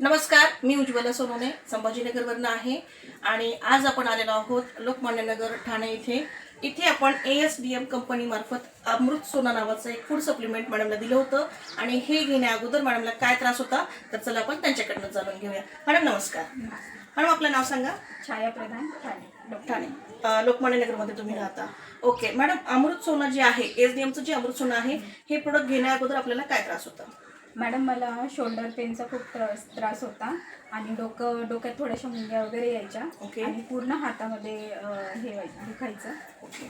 नमस्कार, मी उज्ज्वला सोनोने संभाजीनगरवरून आहे आणि आज आपण आलेलो आहोत लोकमान्य नगर ठाणे इथे आपण ASDM कंपनीमार्फत अमृत सोना नावाचं एक फूड सप्लिमेंट मॅडमला दिलं होतं आणि हे घेण्या अगोदर मॅडमला काय त्रास होता तर चला आपण त्यांच्याकडनं जाणून घेऊया. मॅडम नमस्कार. मॅडम आपलं नाव सांगा. छाया प्रधान, ठाणे. लोकमान्य नगरमध्ये तुम्ही राहता. ओके मॅडम, अमृत सोना जे आहे ASDMचं जे अमृत सोना आहे हे प्रोडक्ट घेण्या अगोदर आपल्याला काय त्रास होता? मॅडम मला शोल्डर पेनचा खूप त्रास होता आणि डोक्यात थोड्याशा मुंग्या वगैरे यायच्या. ओके. आणि पूर्ण हातामध्ये हे दुखायचं. ओके.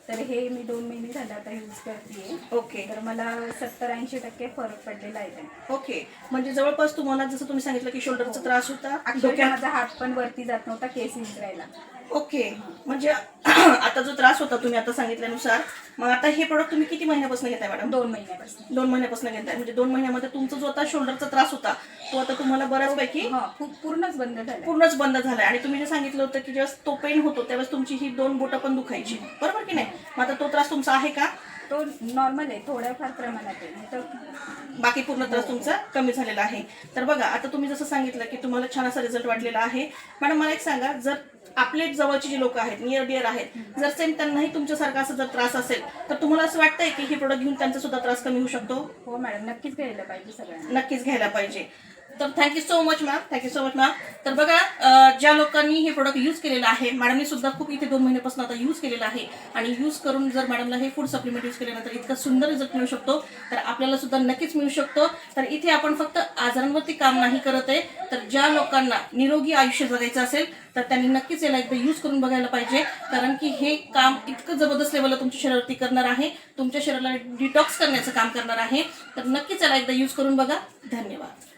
तर हे मी 2 महिने झाले आता यूज करते. ओके. तर मला 70-80% फरक पडलेला आहे. ओके, म्हणजे जवळपास तुम्हाला जसं तुम्ही सांगितलं की शोल्डरचा त्रास होता, अक्षरशः माझा हात पण वरती जात नव्हता केस विंचरायला. ओके, म्हणजे आता जो त्रास होता तुम्ही आता सांगितल्यानुसार, मग आता हे प्रोडक्ट तुम्ही किती महिन्यापासून घेताय मॅडम? 2 महिन्यापासून. 2 महिन्यापासून घेताय, म्हणजे 2 महिन्यामध्ये तुमचा जो आता शोल्डरचा त्रास होता तो आता तुम्हाला बऱ्याचपैकी पूर्णच बंद झालाय. आणि तुम्ही जे सांगितलं होतं की जेव्हा तो पेन होतो त्यावेळेस तुमची ही 2 बोटं पण दुखायची, बरोबर की नाही? मग आता तो त्रास तुमचा आहे का? तो नॉर्मल आहे, थोड्याफार प्रमाणात आहे, तर बाकी पूर्ण त्रास तुमचा कमी झालेला आहे. तर बघा, आता तुम्ही जसं सांगितलं की तुम्हाला छान असा रिझल्ट वाटलेला आहे. मॅडम मला एक सांगा, जर आपले जवळचे जे लोक आहेत, नियर डिअर आहेत, जर सेम त्यांनाही तुमच्यासारखा असा जर त्रास असेल तर तुम्हाला असं वाटतंय की हे प्रोडक्ट घेऊन त्यांचा सुद्धा त्रास कमी होऊ शकतो? हो मॅडम, नक्कीच घ्यायला पाहिजे सगळ्यांना. नक्कीच घ्यायला पाहिजे. तर थँक्यू सो मच मॅम. तर बघा, ज्या लोकांनी हे प्रोडक्ट यूज केलेलं आहे, मॅडमने सुद्धा खूप इथे 2 महिन्यापासून आता यूज केलेलं आहे आणि यूज करून जर मॅडमला हे फूड सप्लिमेंट यूज केल्यानंतर इतका सुंदर रिझल्ट मिळू शकतो तर आपल्याला सुद्धा नक्कीच मिळू शकतो. तर इथे आपण फक्त आजारांवरती काम नाही करत आहे, तर ज्या लोकांना निरोगी आयुष्य जगायचं असेल तर त्यांनी नक्कीच याला एकदा यूज करून बघायला पाहिजे, कारण की हे काम इतकं जबरदस्त लेवलला तुमच्या शरीरावरती करणार आहे, तुमच्या शरीराला डिटॉक्स करण्याचं काम करणार आहे. तर नक्कीच याला एकदा यूज करून बघा. धन्यवाद.